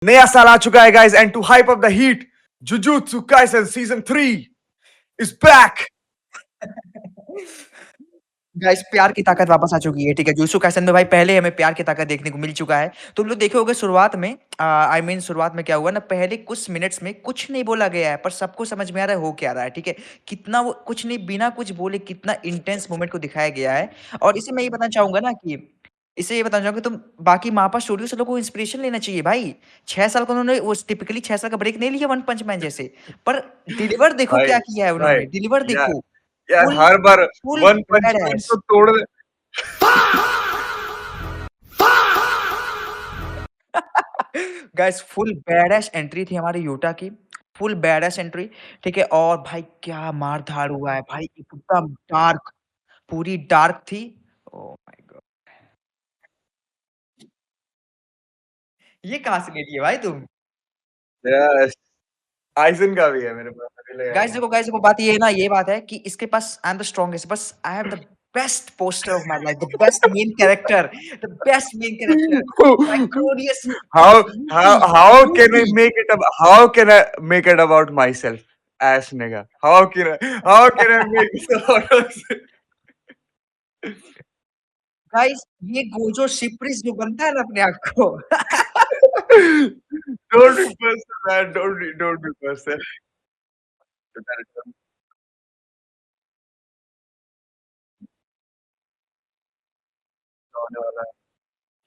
नया साल आ चुका है guys and to hype up the heat Jujutsu Kaisen season 3 is back. Guys प्यार की ताकत वापस आ चुकी है, ठीक है। जुत्सु काइसेन में भाई पहले हमें प्यार की ताकत देखने को मिल चुका है। तुम लोग देखे होगे शुरुआत में आई मीन शुरुआत में क्या हुआ ना, पहले कुछ मिनट्स में कुछ नहीं बोला गया है पर सबको समझ में आ रहा है हो क्या रहा है, ठीक है। कितना वो कुछ नहीं बिना कुछ बोले कितना इंटेंस मोमेंट को दिखाया गया है। और इसे मैं ये बताना चाहूंगा ना कि इसे ये बताना चाहूंगा कि तुम बाकी मापा स्टूडियो से लोगों को इंस्पिरेशन लेना चाहिए भाई। 6 साल का उन्होंने वो टिपिकली 6 साल का ब्रेक नहीं लिया वन पंच मैन जैसे, पर डिलीवर देखो भाई क्या किया है भाई उन्होंने, डिलीवर यार देखो। यार फुल हर बार फुल वन पंच बैड मैन एस। को तोड़ दे। गाइस फुल बैडएस एंट्री थी हमारी यूटा की, फुल बैडएस एंट्री, ठीक है। और भाई क्या मार धाड़ हुआ है भाई, एकदम डार्क, पूरी डार्क थी। ओह माय गॉड, ये कहाँ से ले लिए भाई तुम? यस आइसन का भी है मेरे पास, अभी ले गाइस आऊंगा। देखो, गाइस देखो, बात ये है ना, ये बात है कि इसके पास आई एम द स्ट्रॉन्गेस्ट, बस I have the best poster of my life, the best main character, the best main character, माइक्रोनियस how यूटी, how can I यूटी। make it how can I make it about myself? Ass nigga. How can I make it about myself? Guys ये Gojo शिप्रिस जो बनता है ना अपने आप को। Don't be personal, man. Don't be personal. होने वाला है।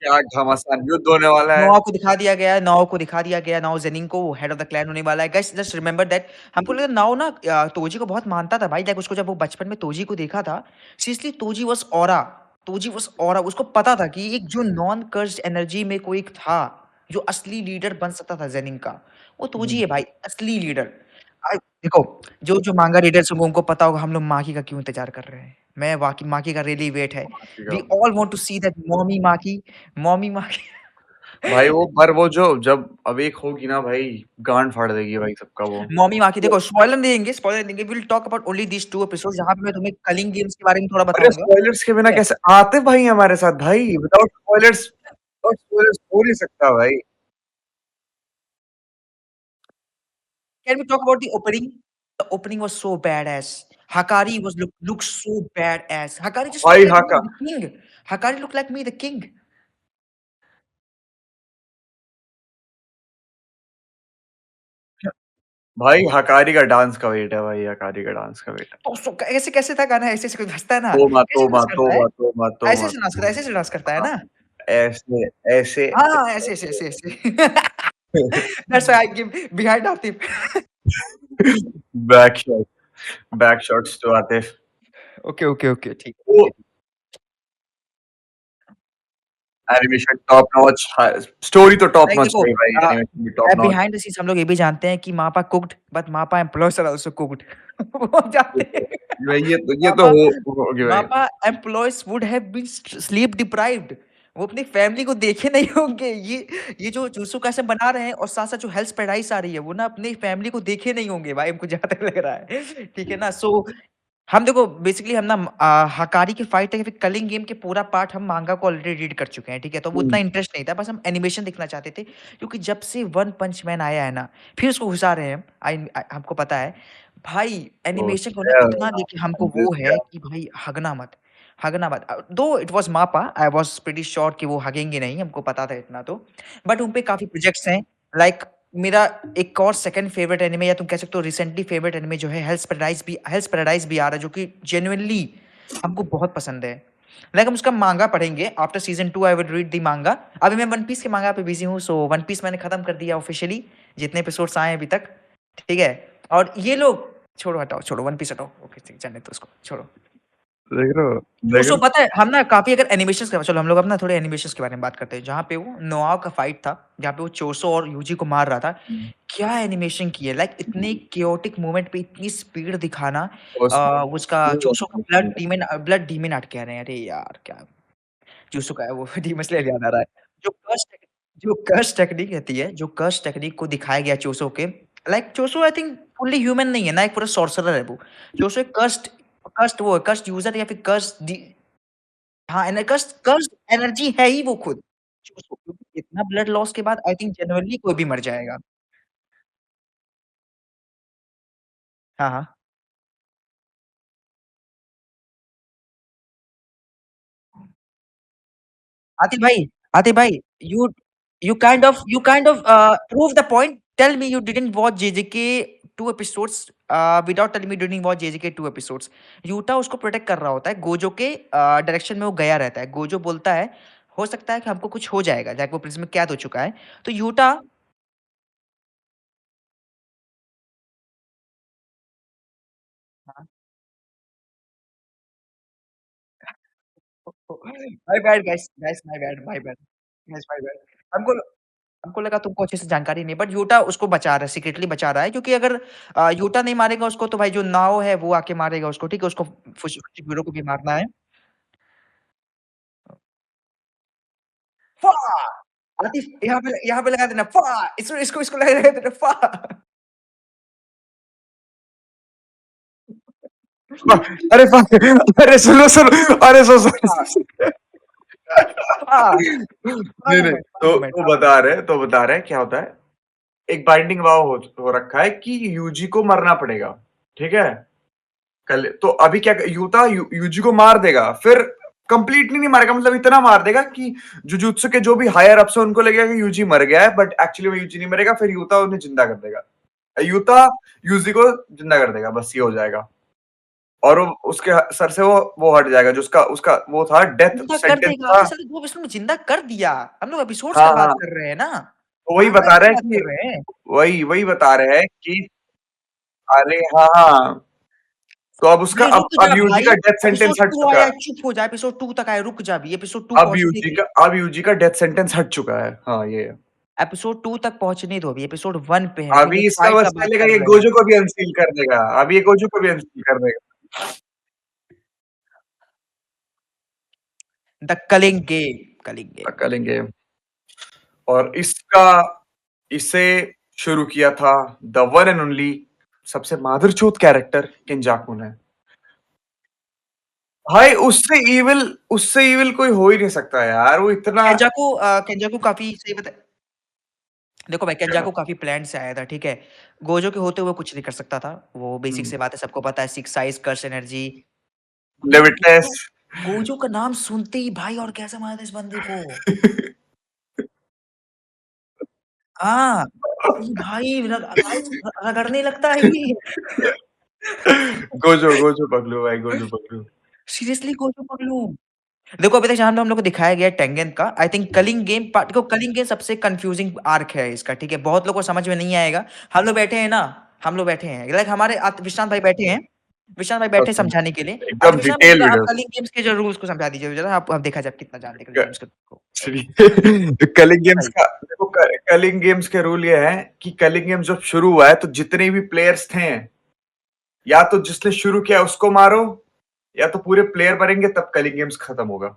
क्या घमासान युद्ध होने वाला है। नोआ को दिखा दिया गया है, नाओ को दिखा दिया गया है, नाओ ज़ेनिंग को हेड ऑफ द क्लैन होने वाला है। गाइस जस्ट रिमेंबर दैट हमको लगा नाओ ना तोजी को बहुत मानता था भाई, लाइक उसको जब वो बचपन में तोजी को देखा था, seriously Toji was aura, Toji was aura. उसको पता था कि एक जो नॉन कर्स्ड एनर्जी में कोई एक था, जो असली लीडर बन सकता था ज़ेनिंग का, वो तोजी है भाई, असली लीडर। देखो, जो मांगा रीडर्स होंगे उनको पता होगा हम लोग माकी का क्यों इंतज़ार कर रहे हैं। मैं वाक़ई माकी का रियली वेट है। We all want to see that mommy Maki. भाई वो जो जब अवेक होगी ना भाई, गांड फाड़ देगी भाई सबका वो। मॉमी माकी देखो, स्पॉइलर नहीं देंगे, we will talk about only these 2 episodes जहाँ पे मैं तुम्हें कलिंग गेम्स के बारे में थोड़ा अरे बताऊँगा, स्पॉयलर्स के बिना ठीक है? कैसे आते भाई हमारे साथ भाई, विदाउट स्पॉयलर्स हो नहीं सकता भाई। Can we talk about the opening? The opening was so badass. Hakari was looked so badass. Hakari just looked भाई like हाँ me, का the king. Hakari looked like me, the king. भाई हकारी का dance का वेट है भाई, हकारी का dance का वेट है। तो सो ऐसे कैसे था गाना? ऐसे-ऐसे कोई हँसता है ना, तोबा कैसे तोबा डांस करता है? तोबा तोबा तोबा ऐसे-ऐसे डांस करता है, ऐसे-ऐसे डांस करता है हाँ, ना? ऐसे ऐसे हाँ, हाँ, ऐसे-ऐसे, ऐसे-ऐसे। That's why I give behind Atif. Back shot back shots to Atif. Okay, okay, okay, ठीक है, वो ठीक है। एनिमेशन टॉप नॉच, स्टोरी तो टॉप लाइक नॉच देखो है भाई, एनिमेशन भी top notch. Behind the scenes हम लोग ये भी जानते हैं कि MAPPA cooked but MAPPA employees are also cooked. वो हम जानते हैं। ये तो मापा हो गया भाई। MAPPA employees would have been sleep deprived. वो अपनी फैमिली को देखे नहीं होंगे। ये जो जुत्सु कैसे बना रहे हैं और साथ-साथ जो हेल्स पैराडाइज आ रही है, वो ना अपनी फैमिली को देखे नहीं होंगे भाई, हमको जहाँ तक लग रहा है। ठीक है ना? सो हम देखो बेसिकली हम ना हकारी की फाइट है या फिर कलिंग गेम के पूरा पार्ट हम मांगा को ऑलरेडी रीड कर चुके हैं, ठीक है? तो अब उतना हुँ, इंटरेस्ट नहीं था, बस हम एनिमेशन देखना चाहते थे, क्योंकि जब से वन पंच मैन आया है ना, फिर उसको घुसा रहे हैं हम, हमको पता है। भाई तो एनिमेशन को ना यार इतना लेके हमको दिस वो है कि भाई हगना मत, हगना मत। दो इट वाज़ मापा, आई वाज़ प्रीटी श्योर कि वो हगेंगे नहीं, हमको पता था इतना तो। बट उन पे काफ़ी प्रोजेक्ट्स हैं, लाइक मेरा एक और सेकंड फेवरेट एनिमे या तुम कह सकते हो रिसेंटली फेवरेट एनिमे जो है हेल्स पैराडाइज भी आ रहा है, जो कि जेन्युइनली हमको बहुत पसंद है। लाइक हम उसका मांगा पढ़ेंगे after season 2, I will read the मांगा। अभी मैं वन पीस के मांगा पे बिजी हूँ, सो वन पीस मैंने खत्म कर दिया ऑफिशियली, जितने एपिसोड्स आए हैं अभी तक, ठीक है। और ये लोग छोड़ो, हटाओ, छोड़ो वन पीस हटाओ, ओके ठीक, जाने दो उसको, छोड़ो। देख रहे हो देख चोसो रहे हो? पता है हम ना काफ़ी अगर एनिमेशंस के, चलो हम लोग अब ना थोड़े एनिमेशंस के बारे में बात करते हैं, जहाँ पे वो नोआह का फाइट था, जहाँ पे वो चोसो और यूजी को मार रहा था। क्या एनिमेशन की है, लाइक इतने केओटिक मोमेंट पे इतनी स्पीड दिखाना। उसका चोसो का ब्लड डीमन आर्ट कह रहे हैं, अरे यार क्या चूसो का है वो। डीमन स्लेयर याद आ रहा है। जो कर्स टेक जो कर्स टेक्निक रहती है, जो कर्स टेक्निक को दिखाया गया चोसो के, like Choso I think fully human नहीं है ना, एक पूरा सॉर्सरर है वो। चोसो एक कर्स्ड कर्स्ड वो है, कर्स्ड यूज़र या फिर कर्स्ड हाँ, कस्ट कर्स्ड एनर्जी है ही वो खुद। चूज़ हो क्योंकि इतना ब्लड लॉस के बाद आई थिंक जेनुइनली कोई भी मर जाएगा। हाँ, हाँ। आतिफ भाई, you you kind of prove the point. Tell me you didn't watch JJK 2 episodes without telling me you didn't watch JJK 2 episodes. Utah उसको प्रोटेक्ट कर रहा होता है, गोजो के डायरेक्शन में वो गया रहता है। गोजो बोलता है, हो सकता है कि हमको कुछ हो जाएगा, लाइक वो प्रिज़्म में कैद हो चुका है। तो यूटा हाँ। My bad guys, guys my bad, guys my bad. हमको हमको लगा तुमको अच्छे से जानकारी नहीं, बट यूटा उसको बचा रहा है, सीक्रेटली बचा रहा है क्योंकि अगर यूटा नहीं मारेगा उसको तो भाई जो नाओ है वो आके मारेगा उसको, ठीक है? उसको फुशिगिरो को भी मारना है। फ़ा! आतिफ यहाँ पे लगा देना फ़ा! इसको इसको इसको लगा देना फ़ा! अरे fuck! अरे सुनो सुनो, अरे फ़ा! फ़ा! फ़ा नहीं नहीं, मोमेंट, फ़ा मोमेंट, तो फ़ा मोमेंट। बता रहे हैं क्या होता है। एक बाइंडिंग वाव हो रखा है कि यूजी को मरना पड़ेगा, ठीक है? कल तो अभी क्या यूता यूजी को मार देगा, फिर कंप्लीटली नहीं मारेगा, मतलब इतना मार देगा कि जुजुत्सु के जो भी हायर अप्स है उनको लगेगा कि यूजी मर गया है, बट एक्चुअली वो यूजी नहीं मरेगा, फिर यूता उन्हें जिंदा कर देगा। यूता यूजी को जिंदा कर देगा, बस ये हो जाएगा। और वो उसके सर से वो हट जाएगा, जो उसका उसका वो था, डेथ ज़िंदा कर सेंटेंस देगा, था। अबे साले 2 एपिसोड में ज़िंदा कर दिया। हम लोग एपिसोड्स हाँ का बात हाँ, कर रहे हैं ना। तो वही माँगा बता की रहे हैं बात कि कर रहे हैं। वही बता रहे हैं कि अरे हाँ हाँ, तो अब उसका भाई रुक अब जा यूजी भाई, का डेथ एपिसोड सेंटेंस हट 2 चुका आया है। है, चुप हो जा, एपिसोड 2 तक आया, रुक जा अभी, एपिसोड 2 पहुँचने दे। अब यूजी का डेथ सेंटेंस हट चुका है। हाँ, ये है। एपिसोड 2 तक पहुँचने दो अभी, एपिसोड 1 पे हैं, अभी अभी एक इसका फाइट का बस बात चलेगा, कर ये रहे हैं। गोजो को भी अनसील कर देगा। अभी ये गोजो को भी अनसील कर देगा। The culling game, culling game. करेंगे। और इसे शुरू किया था द वन एंड ओनली सबसे मादरचोद कैरेक्टर किंजाकू ने। भाई उससे इविल कोई हो ही नहीं सकता यार, वो इतना केंजाकू काफ़ी सही बता देखो भाई केंजाकू काफ़ी प्लान से आया था, ठीक है? गोजो के होते हुए कुछ नहीं कर सकता था, वो बेसिक सी बात है, सबको पता है, सिक्स साइज़, कर्स एनर्जी। लिमिटलेस। गोजो गोजो का नाम सुनते ही भाई और कैसे मारा था इस बंदे को। हाँ, ये भाई भाई रगड़ने लगता है ये। गोजो गोजो पगलू भाई, गोजो पगलू। सीरियसली गोजो पगलू। देखो अभी तक जहाँ पे हम लोग को दिखाया गया है टेंगेन का, I think culling game part देखो कलिंग गेम सबसे कंफ्यूजिंग आर्क है इसका, ठीक है? बहुत लोगों को समझ में नहीं आएगा। हम लोग बैठे हैं ना, हम लोग बैठे हैं, लाइक हमारे विश्रांत भाई बैठे हैं, विश्रांत भाई बैठे हैं समझाने के लिए। अच्छा एकदम विश्रांत भाई डिटेल ज़रा आप वीडियो। कलिंग गेम्स के जो रूल्स को समझा दीजिए ज़रा, आप देखा जाए आप कितना जानते हैं कलिंग गेम्स को। कलिंग गेम्स भाई का देखो, कलिंग गेम्स के रूल ये है कि कलिंग गेम्स जब शुरू हुआ है तो जितने भी प्लेयर्स थे, या तो जिसने शुरू किया उसको मारो, या तो पूरे प्लेयर मरेंगे तब कलिंग गेम्स खत्म होगा।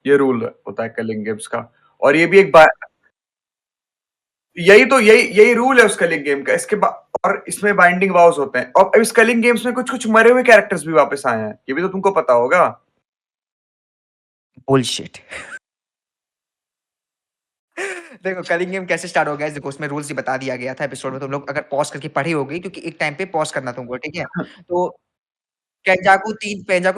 ये रूल होता है कलिंग गेम्स का। और ये भी यही यही रूल है उस कलिंग गेम का। और इसमें बाइंडिंग वाउस होते हैं, और इस कलिंग गेम्स में कुछ कुछ मरे हुए कैरेक्टर्स भी वापस आए हैं, ये भी तो तुमको पता होगा। बुलशिट। देखो कलिंग गेम कैसे स्टार्ट हो गया है, देखो उसमें रूल्स ही बता दिया गया था एपिसोड में, तुम लोग अगर पॉज़ करके पढ़े होगे क्योंकि एक टाइम पे पॉज़ करना तुमको, ठीक है? तो केंजाकू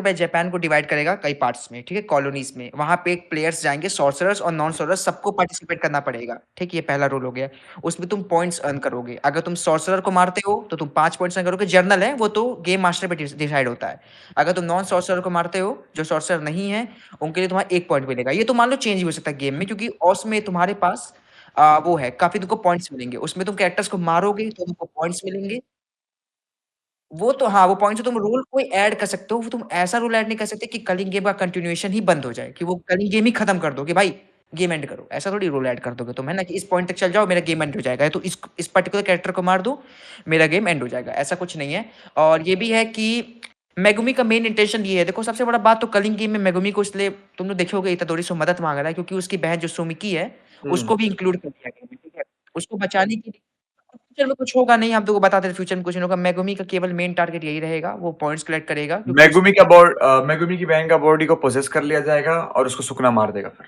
पे जापान को डिवाइड करेगा कई पार्ट्स में, ठीक है? कॉलोनीज़ में। वहाँ पे प्लेयर्स जाएँगे, सॉर्सरर्स और नॉन सॉर्सरर्स सबको पार्टिसिपेट करना पड़ेगा, ठीक है? ये पहला रूल हो गया। उसमें तुम पॉइंट्स अर्न करोगे। अगर तुम सॉर्सरर को मारते हो, तो तुम 5 पॉइंट्स अर्न करोगे। जर्नल है, वो तो गेम मास्टर पे डिसाइड होता है। अगर तुम नॉन सॉर्सरर को मारते हो, जो सॉर्सरर नहीं है, उनके लिए तुम्हारा 1 पॉइंट मिलेगा। ये तो मान लो चेंज भी हो सकता है गेम में क्योंकि ओस में तुम्हारे पास वो है, काफ़ी तुमको पॉइंट्स मिलेंगे। उसमें तुम कैरेक्टर्स को मारोगे, तो तुमको पॉइंट्स मिलेंगे। वो तो हाँ, वो पॉइंट से तुम रूल कोई ऐड कर सकते हो, वो तुम ऐसा रूल ऐड नहीं कर सकते कि कलिंग गेम का कंटिन्यूएशन ही बंद हो जाए, कि वो कलिंग गेम ही खत्म कर दो कि भाई गेम एंड करो। ऐसा थोड़ी रूल ऐड कर दोगे तुम, है ना? कि इस पॉइंट तक चल जाओ, मेरा गेम एंड हो जाएगा, तो इस पर्टिकुलर कैरेक्टर को मार दो, मेरा गेम एंड हो जाएगा, ऐसा कुछ नहीं है। और ये भी है कि मेगुमी का मेन इंटेंशन ये है, देखो सबसे बड़ा बात तो कलिंग गेम में मेगुमी को इसलिए तुम लोग देखोगे इतादोरी से मदद माँग रहा है क्योंकि उसकी बहन जो सुमिकी है, हम्म। उसको भी इंक्लूड कर दिया गया है, ठीक है? उसको बचाने के लिए फ्यूचर में कुछ होगा नहीं, हम तुमको बताते हैं फ्यूचर में कुछ नहीं होगा। मेगुमी का केवल मेन टारगेट यही रहेगा, वो पॉइंट्स कलेक्ट करेगा क्योंकि उसकी मेगुमी की बहन का बॉडी को पोजेस कर लिया जाएगा और उसको सुकना मार देगा फिर।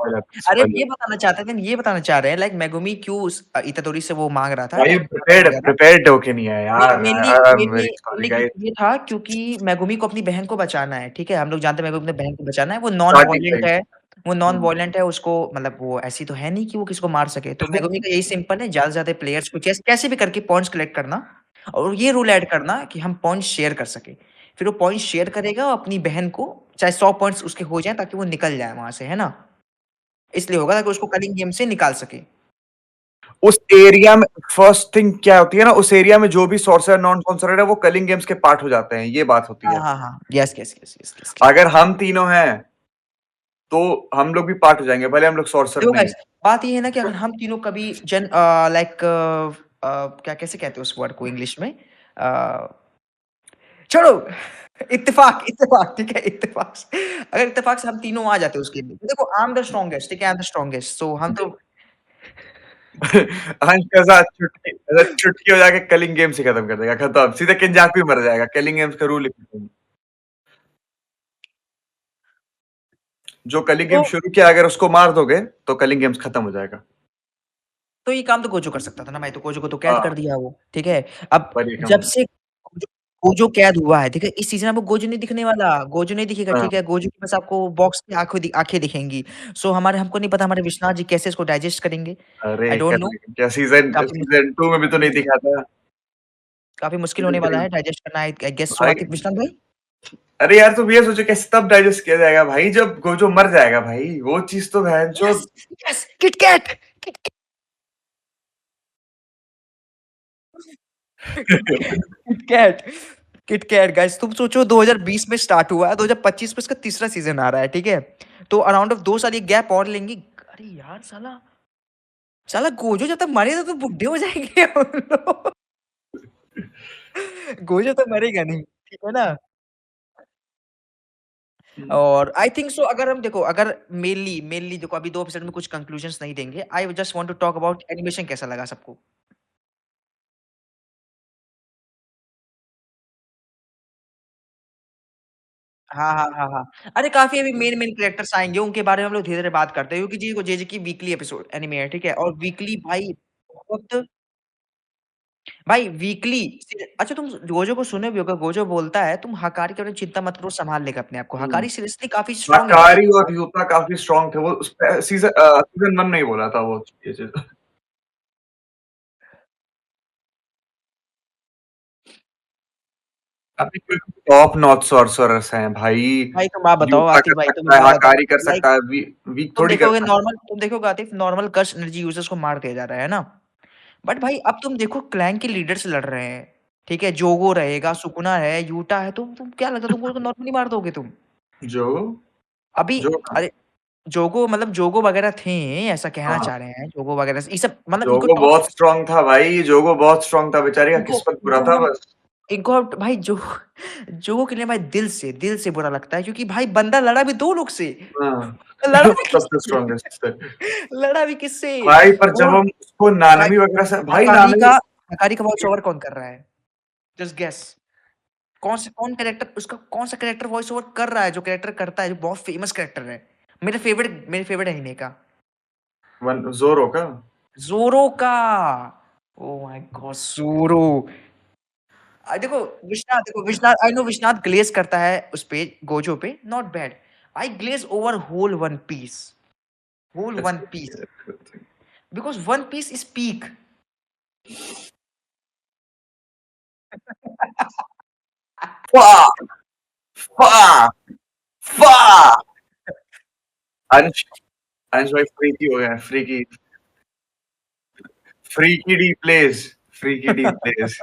अरे स्पॉइलर। ये बताना चाहते थे, ये बताना चाह रहे हैं लाइक मेगुमी क्यों इतादोरी से वो माँग रहा था भाई टाइम प्रिपेयर्ड वगैरह। प्रिपेयर्ड होके नहीं आया यार। Mainly I am mainly very sorry mainly guys. ये था क्योंकि मेगुमी को अपनी बहन को बचाना है, ठीक है? हम लोग जानते हैं मेगुमी अपनी बहन को बचाना है, वो नॉन स्टार्टिंग से वॉयलेंट ही। है, वो नॉन हम्म। वॉयलेंट है, उसको मतलब वो ऐसी तो है नहीं कि वो किसी को मार सके। तो मेगुमी का यही सिंपल है, ज़्यादा से ज़्यादा प्लेयर्स को कैसे भी करके पॉइंट्स कलेक्ट करना और ये रूल ऐड करना कि हम पॉइंट्स शेयर कर सकें। फिर वो पॉइंट्स शेयर करेगा और अपनी बहन को चाहे 100 पॉइंट्स उसके हो जाएँ ताकि वो निकल जाए वहाँ से, है ना? इसलिए होगा ताकि उसको कलिंग गेम से निकाल सके। उस एरिया में फर्स्ट थिंग क्या होती है ना, उस एरिया में जो भी सॉर्सरर नॉन सॉर्सरर है वो कलिंग गेम्स के पार्ट हो जाते हैं, ये बात होती हाँ, है। हाँ, हाँ। Yes, yes, yes, yes, yes. अगर हम तीनों हैं तो हम लोग भी पार्ट हो जाएंगे, भले हम लोग सॉर्सर देखो नहीं। गाइस, बात ये है ना कि अगर हम तीनों कभी लाइक क्या कैसे कहते हैं उस वर्ड को इंग्लिश में? छोड़ो इत्तेफ़ाक ठीक है, इत्तेफ़ाक से अगर इत्तेफ़ाक से हम तीनों आ जाते हैं उस गेम में, तो देखो आई एम द स्ट्रॉन्गेस्ट ठीक है, आई एम द स्ट्रॉन्गेस्ट सो हम तो अंश के साथ चुटकी हो जाके कलिंग गेम्स ही खत्म कर देगा, खत्म सीधे किंजाक भी मर जाएगा, कलिंग गेम्स का रूल ही खत्म। जो कलिंग गेम तो शुरू किया अगर उसको मार दोगे तो कलिंग गेम्स खत्म हो जाएगा। तो ये काम तो गोजो कर सकता था ना भाई, तो गोजो को तो कैद हाँ, कर दिया वो, ठीक है? अब पर ये जब काम। से गोजो गोजो कैद हुआ है, ठीक है? इस सीज़न में आपको गोजो नहीं दिखने वाला, गोजो नहीं दिखेगा, हाँ, ठीक है? गोजो के बस आपको बॉक्स की आँखें दिखेंगी। सो हमको नहीं पता हमारे विश्वनाथ जी कैसे इसको डाइजेस्ट करेंगे। अरे आई डोंट कर नो लेंगे क्या, सीजन काफ़ी मुश्किल सीजन 2 में भी तो नहीं दिखा था। काफ़ी मुश्किल सीजन होने वाला 3 है डाइजेस्ट करना आई गेस सो भाई, आतिफ विश्वनाथ भाई? अरे यार तुम ये सोचो कैसे तब डाइजेस्ट किया जाएगा भाई जब गोजो मर जाएगा भाई, वो चीज तो यस, बहनचोद। Yes, KitKat KitKat KitKat guys तुम सोचो 2020 में स्टार्ट हुआ है 2025 में इसका तीसरा सीजन आ रहा है ठीक है तो अराउंड ऑफ 2 साल ये गैप और लेंगे अरे यार साला साला गोजो जब तक मरेगा तो बुढ़े हो जाएंगे हम लोग गोजो तो मरेगा नहीं ठीक है ना और आई थिंक सो अगर हम देखो अगर मेनली देखो अभी 2 एपिसोड में कुछ कंक्लूजन्स नहीं देंगे I just want to talk about animation कैसा लगा सबको हाँ, हाँ, हाँ, हाँ। अरे काफ़ी अभी मेन कैरेक्टर्स आएँगे, उनके बारे में हम लोग धीरे-धीरे बात करते हैं क्योंकि जी जेजे की वीकली एपिसोड एनीमे है, ठीक है? और वीकली भाई वीकली अच्छा तुम गोजो को सुने भी होगा, गोजो बोलता है, "तुम हकारी के बारे में चिंता मत करो, सँभाल लेगा अपने आप को।" हकारी सीरियसली काफ़ी स्ट्रॉन्ग है भाई। हकारी और यूता काफी स्ट्रांग थे, वो सीजन सीजन 1 में ही बोला था वो ये चीज। अभी टॉप नॉच सॉर्सरर्स हैं भाई। भाई तुम आप बताओ यूता आतिफ कर भाई तुम सकता एक है, बात बताओ, हकारी कर लाइक सकता है, वीक थोड़ी कर सकता तुम देखोगे आतिफ नॉर्मल कर्स एनर्जी यूज़र्स को मार दिया जा रहा है ना? बट भाई अब तुम देखो क्लैन के लीडर्स लड़ रहे हैं, ठीक है? जोगो रहेगा, सुकुना है, यूटा है, तुम क्या लगता है तुमको नॉर्मली मार दोगे तुम? है। जो अभी जो अरे जोगो मतलब जोगो वगैरह थे, ऐसा कहना हाँ, चाह रहे हैं। जोगो वगैरह ये सब मतलब इनको जोगो टॉप बहुत स्ट्रांग था भाई, जोगो बहुत स्ट्रांग था, बेचारे का इनको किस्मत बुरा इनको था हम बस। इनको हम भाई जो जोगो के लिए भाई दिल से बुरा लगता है क्योंकि भाई बंदा लड़ा भी 2 लोग से। हाँ। लड़ा भी सबसे किससे? स्ट्रांगेस्ट। लड़ा भी किससे? भाई पर जब और हम उसको भाई नानमी वगैरह से भाई हकारी नानमी। का हकारी का वॉइस ओवर कौन कर रहा है? Just guess. कौन कैरेक्टर उसका कौन-सा कैरेक्टर वॉइस ओवर कर रहा है जो कैरेक्टर करता है जो बहुत फेमस कैरेक्टर है? मेरे फेवरेट एनीमे का। वन जोरो का। ज़ोरो का। Oh my God Zoro. देखो Vishwanath I know Vishwanath glaze करता है उस पे गोजो पे not bad. I glaze over whole One Piece because One Piece is peak. फा फा फा अंश अंश भाई फ्रीकी हो गया है, फ्रीकी। फ्रीकी डी प्लेज, फ्रीकी डी प्लेज।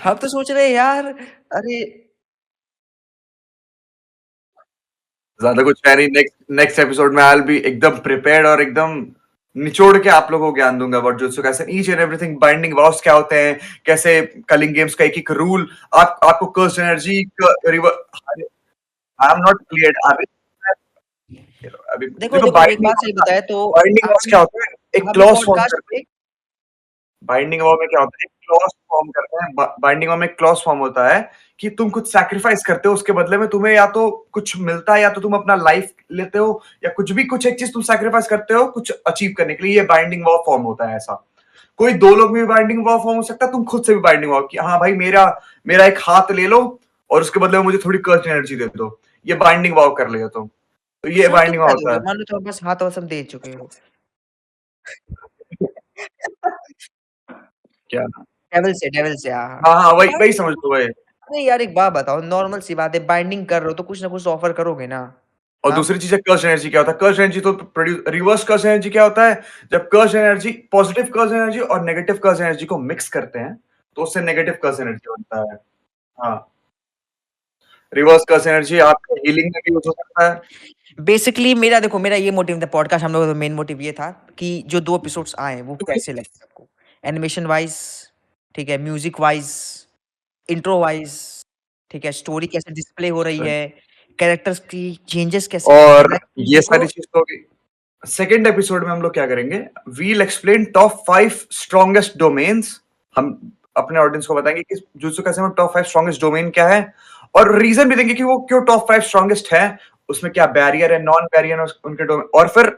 हम तो सोच रहे हैं यार अरे ज्यादा कुछ है नहीं, नेक्स्ट नेक्स्ट एपिसोड में आई विल बी एकदम प्रिपेयर्ड और एकदम निचोड़ के आप लोगों को ज्ञान दूंगा वर्जुत्सु कैसे each and everything, binding Wars क्या होते हैं, कैसे कलिंग गेम्स का एक एक रूल, आप आपको कर्स एनर्जी का river. I am not clear अभी। अभी देखो देखो एक बाइंडिंग बात सही बताएँ तो बाइंडिंग वॉर्स हम क्या होता है, एक हम ये क्लॉज फॉर्म पॉडकास्ट करते पे बाइंडिंग वॉर में क्या होता है, एक क्लॉज़ फॉर्म करते हैं, बाइंडिंग वॉर में एक क्लॉज़ फॉर्म होता है कि तुम कुछ सैक्रिफाइस करते हो, उसके बदले में तुम्हें या तो कुछ मिलता है या तो तुम अपना लाइफ लेते हो या कुछ भी, कुछ एक चीज़ तुम सैक्रिफाइस करते हो कुछ अचीव करने के लिए, ये बाइंडिंग वॉर फॉर्म होता है ऐसा। कोई 2 लोग में भी बाइंडिंग वॉर फॉर्म हो सकता है, तुम खुद से भी बाइंडिंग वॉर कि हाँ भाई मेरा मेरा एक हाथ ले लो और उसके बदले में मुझे थोड़ी कर्स्ट एनर्जी दे दो। ये बाइंडिंग वॉर कर लिया तुम। तो ये सो तुम बाइंडिंग वॉर क्या होता दोगे? है। मान लो तुम्हारे पास हाथ और सब दे चुके हो। क्या? डेविल से हाँ, हाँ। हाँ, हाँ, वही बात वही तो समझ लो वही। अरे यार एक बात बताओ नॉर्मल सी बात है बाइंडिंग कर रहे हो तो कुछ ना कुछ तो ऑफर करोगे ना? और हाँ? दूसरी चीज़ है कर्स्ट एनर्जी क्या होता है? कर्स्ट एनर्जी तो रिवर्स कर्स्ट एनर्जी क्या होता है? जब cursed energy positive cursed energy और नेगेटिव कर्स्ट एनर्जी को मिक्स करते हैं, तो उससे नेगेटिव कर्स्ट एनर्जी बनता है। हाँ, रिवर्स कर्स्ट एनर्जी आपके हीलिंग में भी यूज़ हो सकता है। बेसिकली मेरा देखो मेरा ये मोटिव था पॉडकास्ट हम लोगों का मेन मोटिव ये था कि जो 2 एपिसोड्स आए वो कैसे लगे सबको? एनिमेशन वाइज़, ठीक है, म्यूज़िक वाइज़, इंट्रो वाइज़, ठीक है, स्टोरी कैसे डिस्प्ले हो रही है, कैरेक्टर्स की चेंजेस कैसे हो रहे हैं, और लाइक तुम ये देखो सारी चीज़ तो होगी। सेकंड एपिसोड में हम लोग क्या करेंगे, we'll explain top 5 strongest domains. हम अपने ऑडियंस को बताएंगे कि जुत्सु काइसेन में टॉप 5 स्ट्रॉन्गेस्ट डोमेन क्या है और रीजन भी देंगे कि वो क्यों टॉप 5 स्ट्रॉन्गेस्ट है, उसमें क्या बैरियर है, नॉन बैरियर है उनके डोमेन, और फिर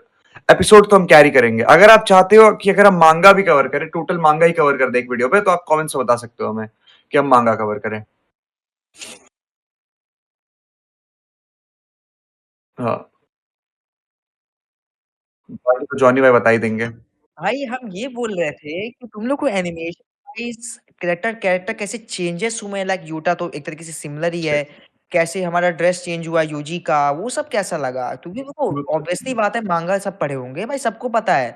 एपिसोड तो हम कैरी करेंगे। अगर आप चाहते हो कि अगर हम मांगा भी कवर करें, टोटल मांगा ही कवर कर दे एक वीडियो पे, तो आप कमेंट्स में बता सकते हो हमें कि हम मांगा कवर करें। हाँ, बाकी तो जॉनी भाई बता ही देंगे। भाई हम ये बोल रहे थे कि तुम लोग को एनिमेशन वाइज़ कैरेक्टर कैरेक्टर कैसे चेंजेस हुए हैं लाइक यूटा तो एक तरीके से सिमिलर ही है। कैसे हमारा ड्रेस चेंज हुआ यूजी का, वो सब कैसा लगा? क्योंकि देखो ऑब्वियसली बात है मांगा सब पढ़े होंगे, भाई सबको पता है।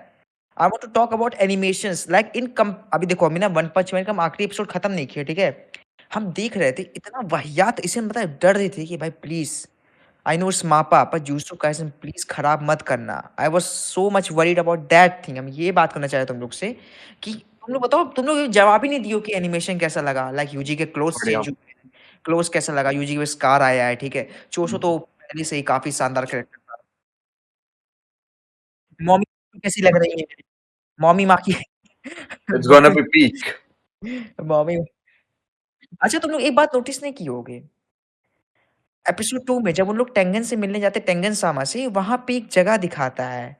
I want to talk about animations like in come अभी देखो अभी ना वन पंच मैन का हम आखिरी एपिसोड खत्म नहीं किए, ठीक है? हम देख रहे थे इतना वाहियात इसे हम पता है डर रहे थे कि भाई प्लीज़ आई नो इट्स मापा पर जुजोत्सु काइसेन प्लीज खराब मत करना। I was so much worried about that thing. हम ये बात करना चाह रहे थे तुम लोग से कि तुम लोग बताओ तुम लोग ये जवाब ही नहीं दियो कि एनिमेशन कैसा लगा लाइक यूजी के क्लोथ्स बढ़िया। चेंज हुए क्लोथ्स कैसा लगा यूजी के स्कार आया है ठीक है चोशो तो पहले से ही काफी शानदार कैरेक्टर था। मॉमी कैसी लग रही है मॉमी माँ की it's gonna be peak. Mommy अच्छा तुम लोग एक बात नोटिस नहीं की होगे एपिसोड 2 में जब उन लोग टेंगन से मिलने जाते हैं टेंगन सामा से वहां पे एक जगह दिखाता है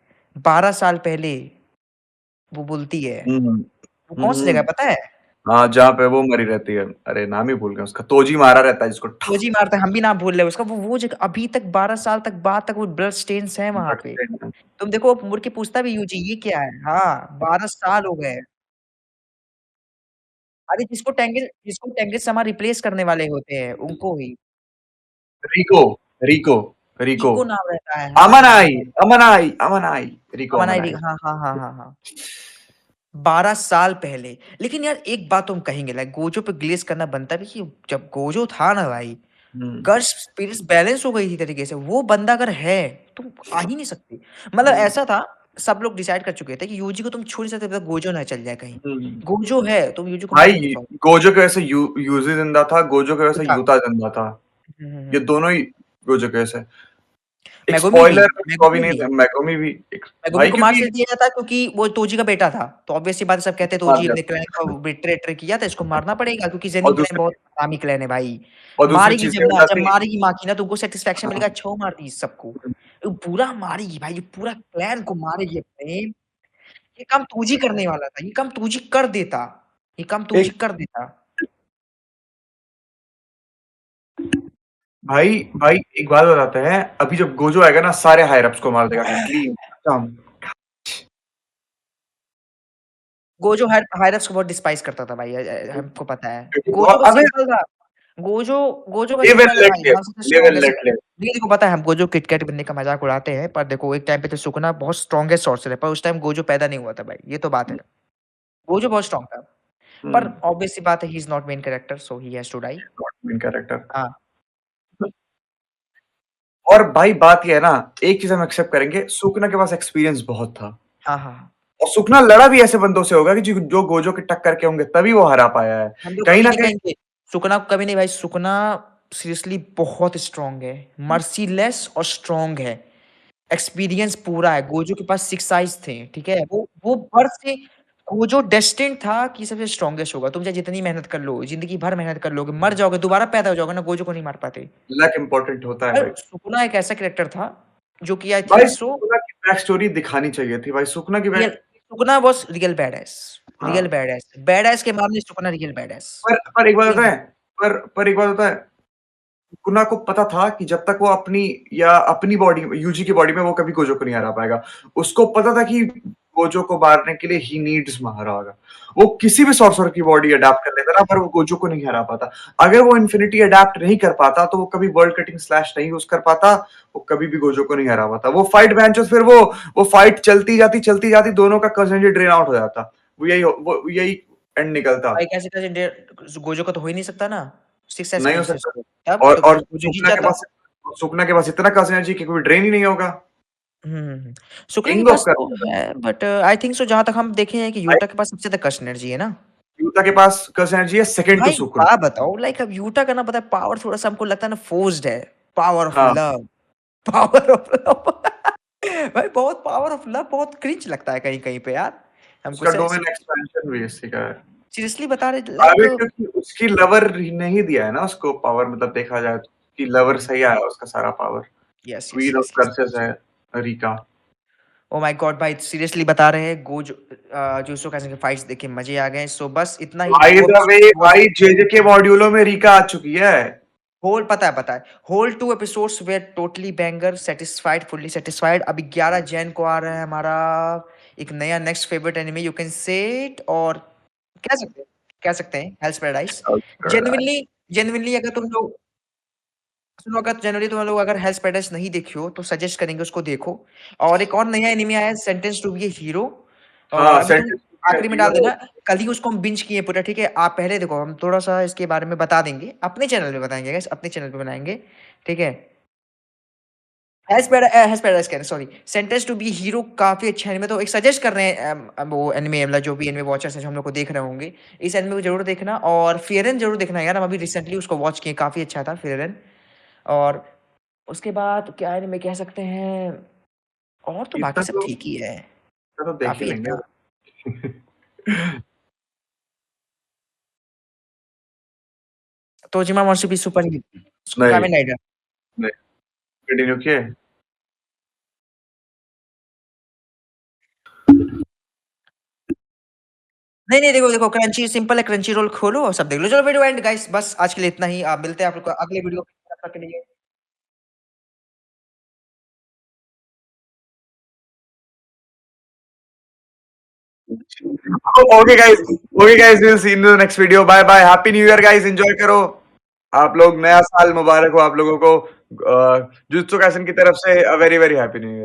12 साल पहले वो बोलती है, हम्म। वो कौन-सी जगह है पता है? हाँ, जहाँ पे वो मरी रहती है। अरे नाम ही भूल गया उसका, तोजी मारा रहता है जिसको ठा खोजी मारता है, हम भी नाम भूल रहे हैं उसका, वो जगह अभी तक 12 साल तक बाद तक वो ब्लड स्टेन्स हैं वहाँ पे। तुम देखो वो मुड़ के पूछता भी यूजी ये क्या है? हाँ, 12 साल हो गए हैं। अरे जिसको टेंगिस समा रिप्लेस करने वाले होते हैं, उनको ही। रिको, रिको, रिको। इको नाम रहता है, हाँ, हाँ, अमनाई, हाँ। अमनाई, अमनाई, रिको अमनाई रि अमनाई। हाँ, हाँ, हाँ, हाँ, हाँ। 12 साल पहले। लेकिन यार एक बात तो हम कहेंगे लाइक गोजो पे ग्लेज़ करना बनता भी कि जब गोजो था ना भाई हम्म। कर्स स्पिरिट्स बैलेंस हो गई थी तरीके से। वो बंदा अगर है, तो आ ही नहीं सकती। मतलब ऐसा था, सब लोग डिसाइड कर चुके थे कि यूजी को तुम छू नहीं सकते जब तक गोजो ना चल जाए कहीं। हम्म। गोजो है, तुम यूजी को मार ही नहीं भाई पाओगे। गोजो की वजह से यूजी जिंदा था, गोजो की वजह से यूता यूता जिंदा था। हुँ, हुँ, ये हुँ। दोनों ही गोजो की वजह से। एक मेगुमी भी स्पॉइलर तो अभी मेगुमी नहीं भी। था, मैकोमी भी एक। मेगुमी भाई को मार क्योंकि इसलिए दिया जाता क्योंकि वो तोजी का बेटा था। तो ऑब्वियस सी बात है सब कहते हैं मार तोजी दिया ने क्लैन को बिट्रे किया था इसको मारना पड़ेगा क्योंकि और ज़ेनिन क्लैन दूसरी बहुत नामी क्लैन है भाई। और दूसरी मारेगी चीज जब ये हो ना जब जाती। मारेगी माकी ना तुमको सैटिस्फैक्शन हाँ, मिलेगा छो मार दी सबको। पूरा मारेगी भाई ये पूरा क्लैन को मारेगी अपने। ये काम तूजी करने वाला था, ये काम तूजी कर देता, ये काम तूजी एक कर देता। भाई भाई एक बात बताते हैं, अभी जब गोजो आएगा ना सारे हायर अप्स को मार देगा क्लीन खत्म। गोजो हायरस को बहुत डिस्पाइस करता था भाई हमको पता है। और गोजो बस अबे सिंपल था, गोजो गोजो का लिव एंड सिंपल है लेट भाई, लिव, यहाँ से live and strongest let live. नहीं देखो पता है हम गोजो किटकैट बनने का मज़ाक उड़ाते हैं, पर देखो एक टाइम पे तो सुकुना बहुत स्ट्रॉन्गेस्ट सॉर्सर है, पर उस टाइम गोजो पैदा नहीं हुआ था भाई, ये तो बात है। गोजो बहुत स्ट्रॉन्ग था, पर ऑब्वियस सी बात है he is not main character so he has to die. Main character. हाँ, और भाई बात ये है ना, एक चीज हम एक्सेप्ट करेंगे, सुकना के पास एक्सपीरियंस बहुत था हाँ, हाँ, हाँ। और सुकना लड़ा भी ऐसे बंदों से होगा कि जो गोजो के टक्कर के होंगे तभी वो हरा पाया है। हम लोग कहीं कभी ना नहीं कहीं कहेंगे, सुकना को कभी नहीं भाई, सुकना सीरियसली बहुत स्ट्रॉन्ग है, मर्सीलेस और स्ट्रॉन्ग है। एक्सपीरियंस पूरा है, गोजो के पास 6 आइज़ थे, ठीक है? वो बर्थ से वो जो डेस्टिन्ड था कि सबसे स्ट्रॉन्गेस्ट होगा। तुम चाहे जितनी मेहनत कर लो, ज़िंदगी भर मेहनत कर लोगे, मर जाओगे, दोबारा पैदा हो जाओगे ना, गोजो को नहीं मार पाते। लक इम्पोर्टेंट होता है भाई। पर सुकुना एक ऐसा कैरेक्टर था, जो कि आई भाई थिंक सो सुकुना की बैक स्टोरी दिखानी चाहिए थी भाई, सुकुना की real back. Sukuna was real badass, real हाँ, बैडएस। बैडएस के मामले सुकुना रियल बैडएस। पर एक बात कोई बताएँ, पर एक बात बताएँ, कुना को पता था कि जब तक वो अपनी बॉडी यूजी की बॉडी में वो कभी गोजो को नहीं हरा पाएगा। उसको पता था कि गोजो को मारने के लिए ही नीड्स महारागा। वो किसी भी सॉर्सरर की बॉडी अडॉप्ट कर लेता ना, पर वो गोजो को नहीं हरा पाता। अगर वो इन्फिनिटी अडॉप्ट नहीं कर पाता तो वो कभी वर्ल्ड कटिंग स्लैश नहीं यूज़ कर पाता, वो कभी भी गोजो को नहीं हरा पाता। वो फाइट बेंचेस फिर वो फाइट चलती जाती, दोनों का कंसंट्रेट ड्रेन आउट हो जाता। वो यही एंड निकलता। भाई कैसे-कैसे डे गोजो का तो हो ही नहीं सकता ना, 6 एस नहीं हो कहीं से सकता। उसको, तब तो और गोजो जीत जाता। सुकना के पास इतना कस एनर्जी कि कोई ड्रेन ही नहीं होगा। हुँ, हुँ, हुँ। सुकुना के किंग ऑफ पास तो कर है बट आई थिंक सो जहाँ तक हम देखे हैं कि भाई, यूटा के पास सबसे ज़्यादा कस्ट एनर्जी है ना? यूता के पास कस एनर्जी है सेकंड टू भाई सुकुना। बात बताओ लाइक अब यूटा का ना पता है पावर थोड़ा-सा हमको लगता है ना फोर्स्ड है। पावर ऑफ हाँ, लव, पावर ऑफ लव भाई बहुत पावर ऑफ लव बहुत क्रिंज लगता है कहीं-कहीं पे यार। हमको उसका से डोमेन एक्सपेंशन भी इसी का है। सीरियसली बता रहे लाइक अबे क्योंकि उसकी लवर ने ही दिया है ना उसको पावर, मतलब देखा जाए तो उसकी लवर से ही आया उसका सारा power. Yes, yes, queen of yes, yes. Curses है रिका। ओह माय गॉड भाई सीरियसली बता रहे हैं जुत्सु काइसेन के फाइट्स देख के मज़े आ गए। सो बस इतना ही by 2 the way episode was भाई जेजे के मॉड्यूलों में रिका आ चुकी है। होल पता है। Whole 2 episodes were totally banger, satisfied, fully satisfied. अभी 11 जैन को आ रहा है हमारा एक नया next favourite anime you can say it और कह सकते हैं हेल्स पैराडाइज़। जेनुइनली जेनुइनली अगर तुम लोग सुनो अगर जनरली तुम लोग अगर हेल्स पैराडाइज़ नहीं देखी हो तो सजेस्ट करेंगे उसको देखो। और एक और नया एनिमे आया है sentence to be a hero और हाँ, अभी तुम सेंटेंस आखिरी में डाल देना। कल ही उसको हम बिंज किए पूरा ठीक है? आप पहले देखो हम थोड़ा-सा इसके बारे में बता देंगे। अपने चैनल पे बताएँगे गाइस अपने चैनल पे बनाएँगे। ठीक है? हेल्स पैराडाइज़ कह रहे हैं sorry. Sentence to be hero काफ़ी अच्छा एनिमे तो एक सजेस्ट कर रहे हैं वो एनिमे मतलब जो भी एनिमे वॉचर्स हैं जो हम लोग को देख रहे होंगे। इस एनिमे को ज़रूर देखना और फेयरन ज़रूर देखना यार हम अभी रिसेंटली उसको वॉच किए काफ़ी अच्छा था फेयरन। और उसके बाद क्या एनिमे कह सकते हैं और तो बाकी सब ठीक ही है। इतना तो देख ही काफ़ी लेंगे। अच्छा। तोजिमा मात्सुकी सुपर हिट नहीं, कामेन राइडर। नहीं, कंटिन्यू किए? नहीं, देखो क्रंची सिंपल है क्रंची रोल खोलो और सब देख लो। चलो वीडियो एंड गाइस बस आज के लिए इतना ही। मिलते हैं आप लोग को अगले वीडियो में तब तक के लिए okay guys, will see in the next video. Bye bye, happy new year guys, enjoy करो। आप लोग नया साल मुबारक हो आप लोगों को। जुत्सु काइसेन की तरफ से a very very happy new year.